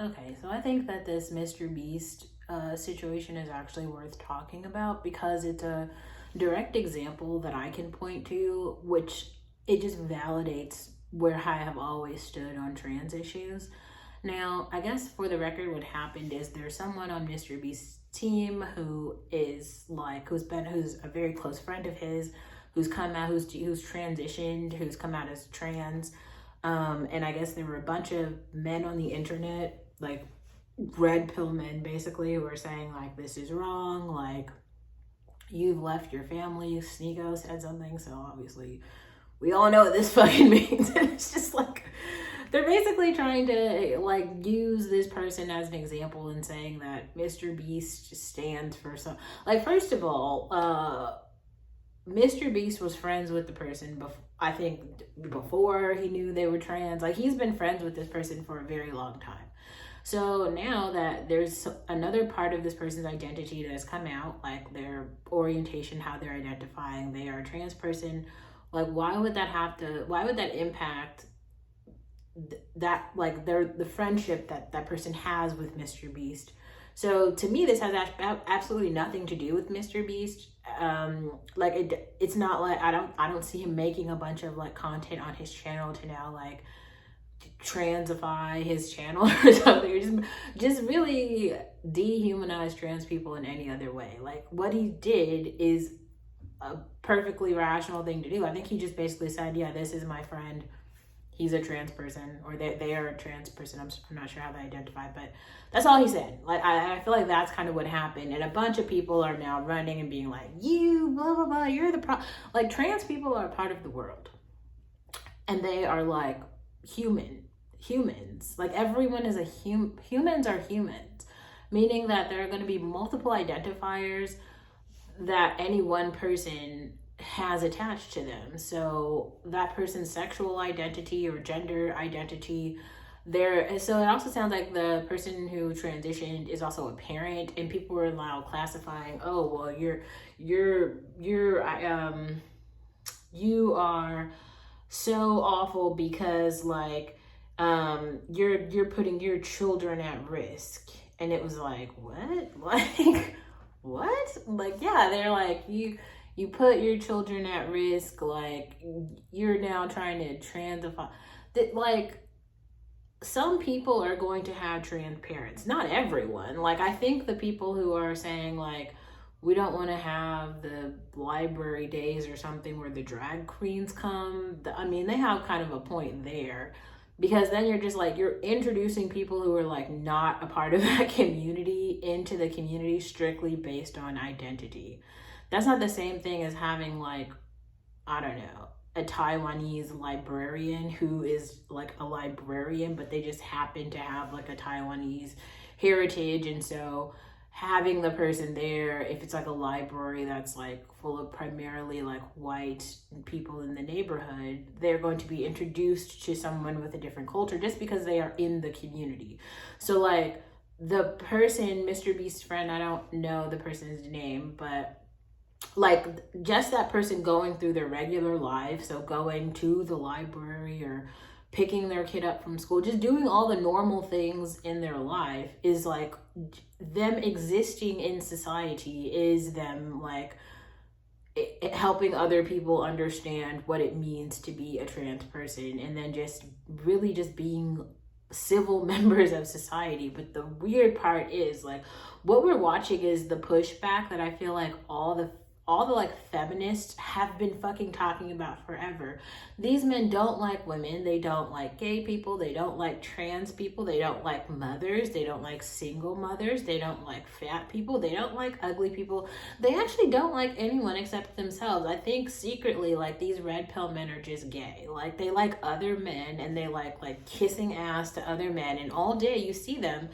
Okay, so I think that this Mr. Beast situation is actually worth talking about because it's a direct example that I can point to, which it just validates where I have always stood on trans issues. Now, I guess for the record, what happened is there's someone on Mr. Beast's team who is like, who's a very close friend of his, who's come out, who's transitioned, who's come out as trans. And I guess there were a bunch of men on the internet, like red pill men basically, who were saying like, this is wrong, like you've left your family. Sneeko said something, so obviously we all know what this fucking means. It's just like, they're basically trying to like use this person as an example and saying that Mr. Beast just stands for some, like, first of all, Mr. Beast was friends with the person I think before he knew they were trans. Like, he's been friends with this person for a very long time. So now that there's another part of this person's identity that has come out, like their orientation, how they're identifying, they are a trans person, like why would that impact that, like the friendship that that person has with Mr. Beast? So to me, this has absolutely nothing to do with Mr. Beast. Like it's not like I don't see him making a bunch of like content on his channel to now like transify his channel or something, or just really dehumanize trans people in any other way. Like, what he did is a perfectly rational thing to do. I think he just basically said, yeah, this is my friend, he's a trans person, or they are a trans person. I'm not sure how they identify, but that's all he said. Like, I feel like that's kind of what happened. And a bunch of people are now running and being like, you, blah, blah, blah, you're the like, trans people are a part of the world. And they are like humans. Like, everyone is humans are humans. Meaning that there are going to be multiple identifiers that any one person has attached to them. So that person's sexual identity or gender identity, so it also sounds like the person who transitioned is also a parent, and people are now classifying, oh well, you are so awful because like you're putting your children at risk. And it was like, what? Like, what? Like, yeah, they're like, you put your children at risk, like you're now trying to transify that. Like, some people are going to have trans parents, not everyone. Like, I think the people who are saying like, we don't want to have the library days or something where the drag queens come, I mean, they have kind of a point there, because then you're just like, you're introducing people who are like not a part of that community into the community strictly based on identity. That's not the same thing as having like, I don't know, a Taiwanese librarian who is like a librarian, but they just happen to have like a Taiwanese heritage. And so having the person there, if it's like a library that's like full of primarily like white people in the neighborhood, they're going to be introduced to someone with a different culture just because they are in the community. So like the person, Mr. Beast's friend, I don't know the person's name, but like just that person going through their regular life, so going to the library or picking their kid up from school, just doing all the normal things in their life, is like them existing in society, is them like helping other people understand what it means to be a trans person, and then just really just being civil members of society. But the weird part is like what we're watching is the pushback that I feel like all the like feminists have been fucking talking about forever. These men don't like women, they don't like gay people, they don't like trans people, they don't like mothers, they don't like single mothers, they don't like fat people, they don't like ugly people. They actually don't like anyone except themselves. I think secretly like these red pill men are just gay. Like, they like other men, and they like kissing ass to other men, and all day you see them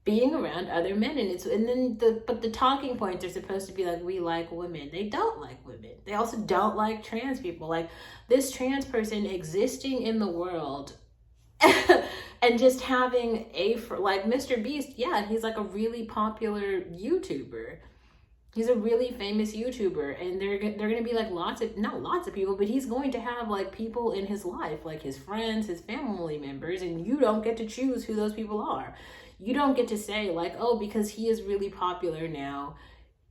being around other men. And then the talking points are supposed to be like, we like women. They don't like women. They also don't like trans people. Like, this trans person existing in the world and just having like Mr. Beast, yeah, he's like a really popular YouTuber, He's a really famous YouTuber, and they're gonna be like not lots of people, but he's going to have like people in his life, like his friends, his family members, and you don't get to choose who those people are. You don't get to say like, oh, because he is really popular now,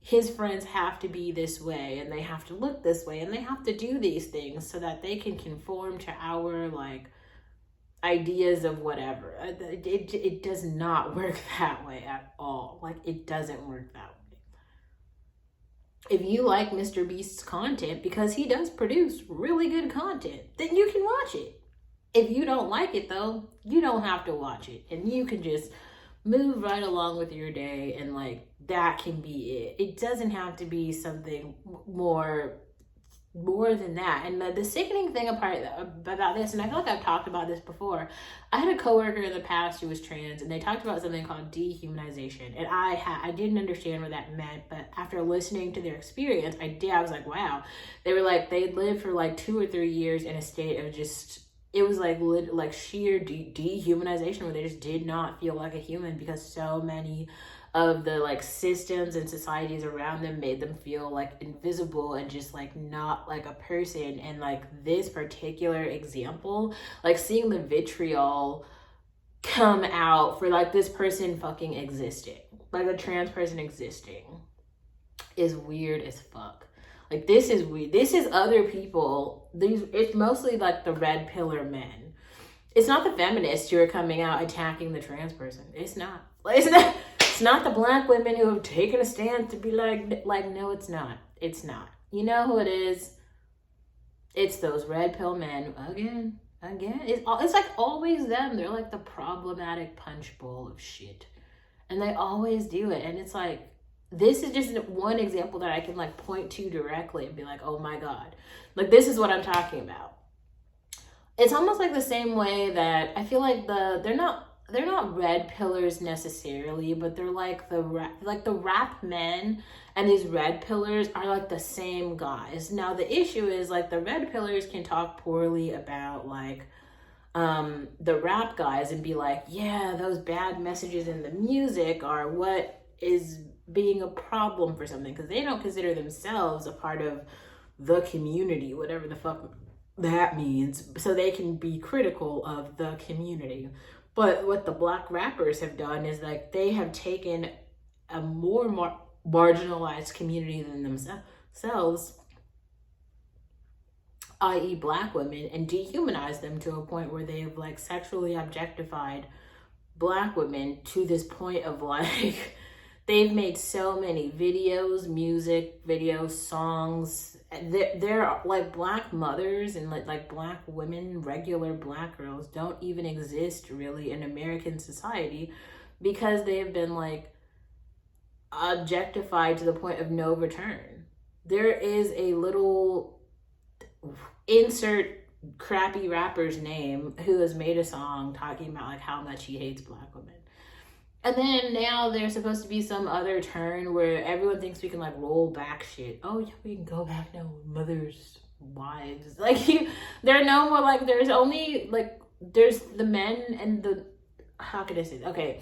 his friends have to be this way, and they have to look this way, and they have to do these things so that they can conform to our like ideas of whatever. It does not work that way at all. Like, it doesn't work that way. If you like Mr. Beast's content, because he does produce really good content, then you can watch it. If you don't like it though, you don't have to watch it, and you can just move right along with your day, and like that can be it. It doesn't have to be something more than that. And the sickening thing about this, and I feel like I've talked about this before, I had a coworker in the past who was trans, and they talked about something called dehumanization, and I didn't understand what that meant, but after listening to their experience, I was like, wow. They were like, they'd lived for like 2 or 3 years in a state of just, it was like sheer dehumanization, where they just did not feel like a human, because so many of the like systems and societies around them made them feel like invisible and just like not like a person. And like this particular example, like seeing the vitriol come out for like this person fucking existing, like a trans person existing, is weird as fuck. Like, this is weird. This is other people. It's mostly like the red pillar men. It's not the feminists who are coming out attacking the trans person. It's not. It's not the black women who have taken a stand to be like, no, it's not. It's not. You know who it is? It's those red pill men again. It's like always them. They're like the problematic punch bowl of shit, and they always do it. And it's like, this is just one example that I can like point to directly and be like, oh my God, like this is what I'm talking about. It's almost like the same way that I feel like they're not red pillars necessarily, but they're like the rap men, and these red pillars are like the same guys. Now the issue is like the red pillars can talk poorly about like the rap guys and be like, yeah, those bad messages in the music are what is being a problem for something, because they don't consider themselves a part of the community, whatever the fuck that means, so they can be critical of the community. But what the black rappers have done is like they have taken a more marginalized community than themselves, i.e. black women, and dehumanized them to a point where they have like sexually objectified black women to this point of like, they've made so many videos, music videos, songs. They're like black mothers and like black women, regular black girls don't even exist really in American society, because they have been like objectified to the point of no return. There is a little insert crappy rapper's name who has made a song talking about like how much he hates black women. And then now there's supposed to be some other turn where everyone thinks we can like roll back shit. Oh yeah, we can go back now, mothers, wives. Like, there are no more like, there's only like, there's the men and the, how can I say that? Okay,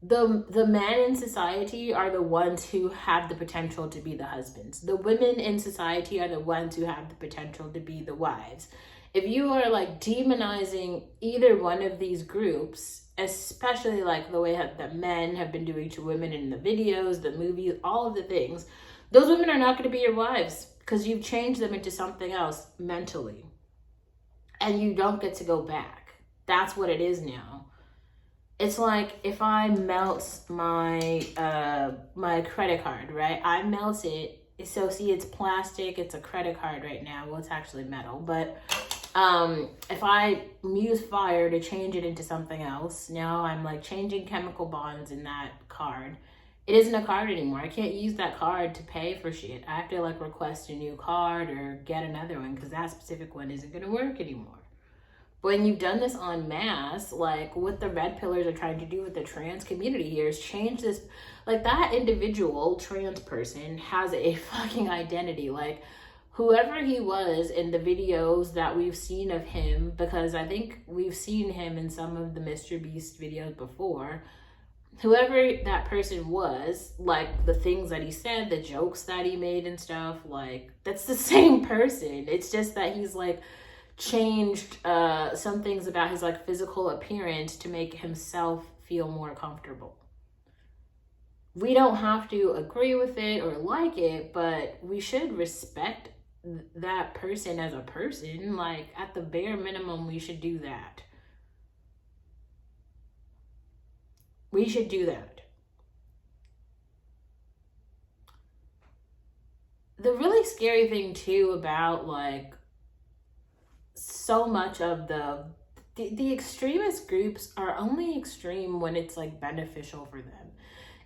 the men in society are the ones who have the potential to be the husbands. The women in society are the ones who have the potential to be the wives. If you are like demonizing either one of these groups, especially like the way that men have been doing to women in the videos, the movies, all of the things, those women are not going to be your wives, because you've changed them into something else mentally, and you don't get to go back. That's what it is now. It's like if I melt my my credit card, right? I melt it. So see, it's plastic. It's a credit card right now. Well, it's actually metal, but if I use fire to change it into something else, now I'm like changing chemical bonds in that card. It isn't a card anymore. I can't use that card to pay for shit. I have to like request a new card or get another one, because that specific one isn't going to work anymore. But when you've done this en masse, like what the red pillars are trying to do with the trans community here is change this, like that individual trans person has a fucking identity. Like, whoever he was in the videos that we've seen of him, because I think we've seen him in some of the Mr. Beast videos before, whoever that person was, like the things that he said, the jokes that he made and stuff, like that's the same person. It's just that he's like changed some things about his like physical appearance to make himself feel more comfortable. We don't have to agree with it or like it, but we should respect that person as a person. Like, at the bare minimum, we should do that. We should do that. The really scary thing too about like so much of the extremist groups are only extreme when it's like beneficial for them.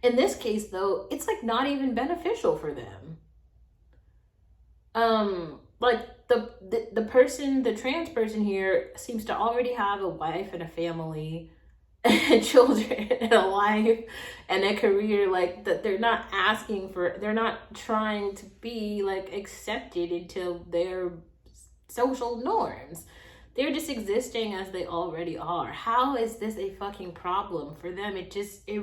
In this case though, it's like not even beneficial for them. Like the person, the trans person here seems to already have a wife and a family and children and a life and a career, like that they're not asking for, they're not trying to be like accepted into their social norms. They're just existing as they already are. How is this a fucking problem for them? It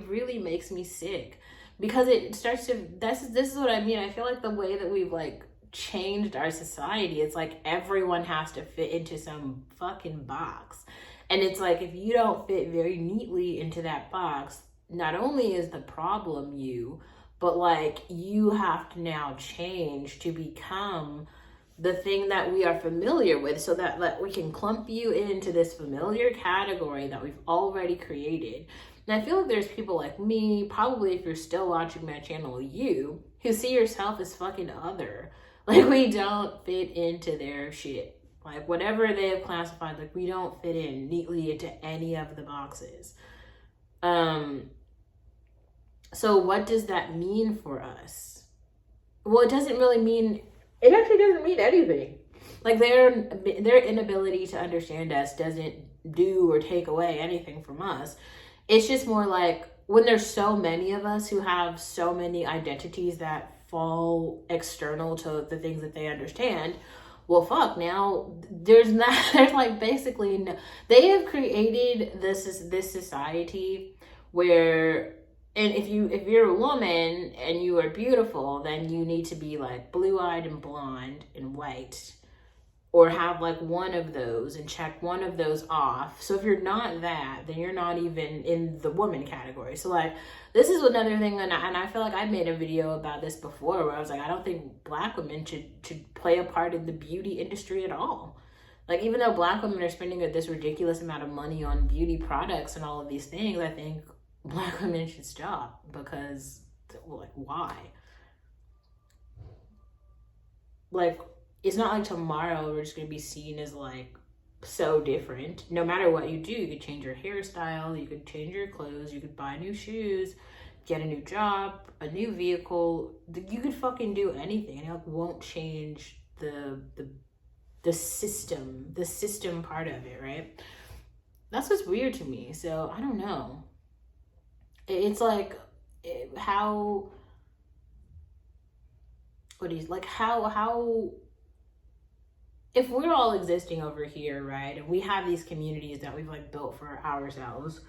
really makes me sick, because it starts to, this is what I mean. I feel like the way that we've like changed our society, it's like everyone has to fit into some fucking box. And it's like, if you don't fit very neatly into that box, not only is the problem you, but like you have to now change to become the thing that we are familiar with, so that we can clump you into this familiar category that we've already created. And I feel like there's people like me, probably if you're still watching my channel, you, who see yourself as fucking other. Like, we don't fit into their shit. Like, whatever they have classified, like, we don't fit in neatly into any of the boxes. So what does that mean for us? Well, it doesn't really mean, it actually doesn't mean anything. Like, their inability to understand us doesn't do or take away anything from us. It's just more like, when there's so many of us who have so many identities that fall external to the things that they understand, well, fuck, now there's like basically no, they have created this society where, and if you're a woman and you are beautiful, then you need to be like blue-eyed and blonde and white, or have like one of those and check one of those off. So if you're not that, then you're not even in the woman category. So like, this is another thing, and I feel like I made a video about this before, where I was like, I don't think Black women should play a part in the beauty industry at all. Like, even though Black women are spending this ridiculous amount of money on beauty products and all of these things, I think Black women should stop, because, like, why? Like, it's not like tomorrow we're just gonna be seen as like so different. No matter what you do, you could change your hairstyle, you could change your clothes, you could buy new shoes, get a new job, a new vehicle. You could fucking do anything, and it won't change the system part of it, right? That's what's weird to me. So I don't know. It's like how if we're all existing over here, right, and we have these communities that we've like built for ourselves,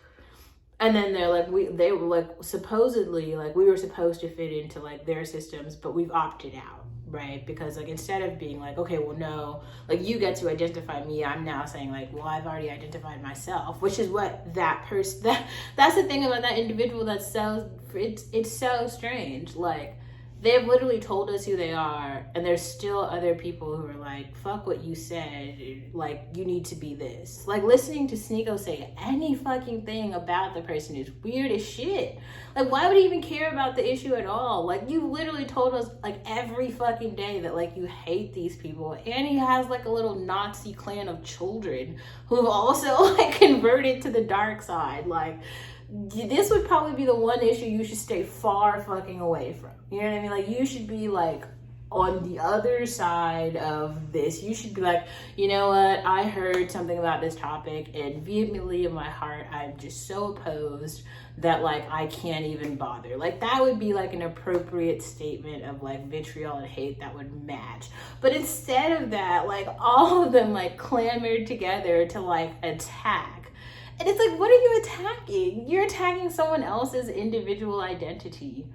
and then they were like supposedly like we were supposed to fit into like their systems, but we've opted out, right? Because like, instead of being like, okay, well, no, like you get to identify me, I'm now saying like, well, I've already identified myself, which is what that person, that's the thing about that individual that's so, it's so strange. Like, they have literally told us who they are, and there's still other people who are like, fuck what you said, like, you need to be this. Like, listening to Sneako say any fucking thing about the person is weird as shit. Like, why would he even care about the issue at all? Like, you literally told us, like, every fucking day that, like, you hate these people, and he has, like, a little Nazi clan of children who have also, like, converted to the dark side. Like, this would probably be the one issue you should stay far fucking away from. You know what I mean? Like, you should be like on the other side of this. You should be like, you know what? I heard something about this topic, and vehemently in my heart, I'm just so opposed that like I can't even bother. Like, that would be like an appropriate statement of like vitriol and hate that would match. But instead of that, like, all of them like clamored together to like attack. And it's like, what are you attacking? You're attacking someone else's individual identity.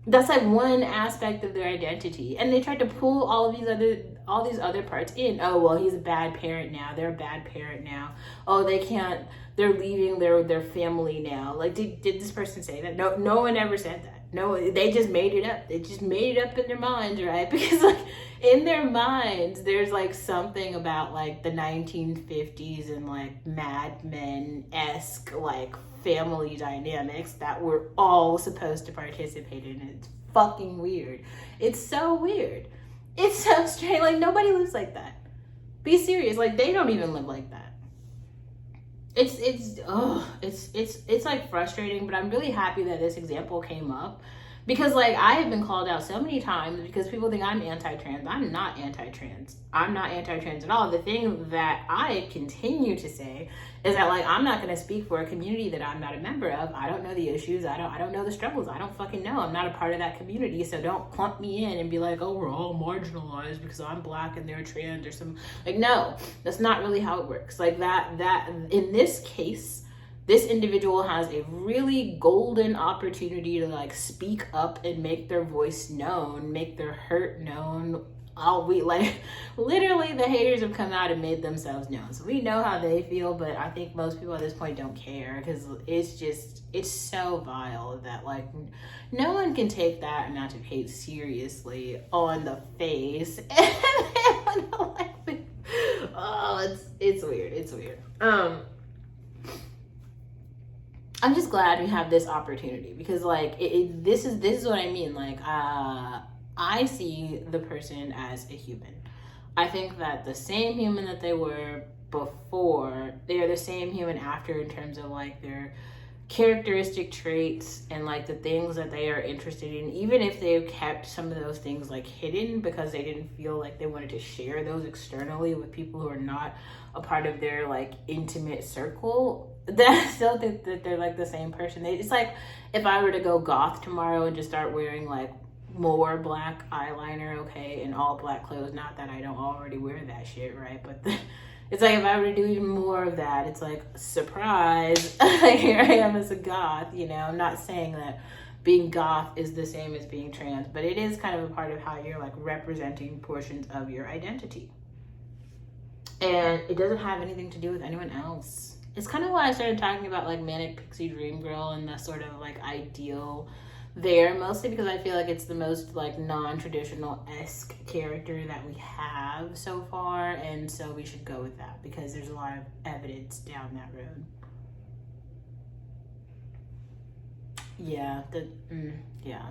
That's like one aspect of their identity, and they tried to pull all these other parts in. Oh, well, he's a bad parent now, they're a bad parent now. Oh, they can't, they're leaving their family now. Like, did this person say that? No one ever said that. No, they just made it up. They just made it up in their minds, right? Because like in their minds there's like something about like the 1950s and like Mad Men-esque like family dynamics that we're all supposed to participate in. It's fucking weird. It's so weird. It's so strange. Like, nobody lives like that. Be serious. Like, they don't even live like that. It's like frustrating, but I'm really happy that this example came up, because like I have been called out so many times because people think I'm anti-trans. I'm not anti-trans. I'm not anti-trans at all. The thing that I continue to say is that like I'm not going to speak for a community that I'm not a member of. I don't know the issues. I don't know the struggles. I don't fucking know. I'm not a part of that community. So don't clump me in and be like, oh, we're all marginalized because I'm black and they're trans or some, like, no, that's not really how it works. Like that in this case, this individual has a really golden opportunity to like speak up and make their voice known, make their hurt known. Literally the haters have come out and made themselves known. So we know how they feel, but I think most people at this point don't care, because it's so vile that like no one can take that amount of hate seriously on the face. Oh, it's weird. It's weird. I'm just glad we have this opportunity, because like this is what I mean. Like I see the person as a human. I think that the same human that they were before, they are the same human after, in terms of like their characteristic traits and like the things that they are interested in, even if they've kept some of those things like hidden because they didn't feel like they wanted to share those externally with people who are not a part of their like intimate circle. That I still think that they're like the same person. It's like if I were to go goth tomorrow and just start wearing like more black eyeliner, okay, and all black clothes. Not that I don't already wear that shit, right? But it's like if I were to do even more of that, it's like, surprise, here I am as a goth, you know? I'm not saying that being goth is the same as being trans, but it is kind of a part of how you're like representing portions of your identity. And it doesn't have anything to do with anyone else. It's kind of why I started talking about like Manic Pixie Dream Girl and the sort of like ideal there, mostly because I feel like it's the most like non-traditional-esque character that we have so far, and so we should go with that because there's a lot of evidence down that road. Yeah, yeah.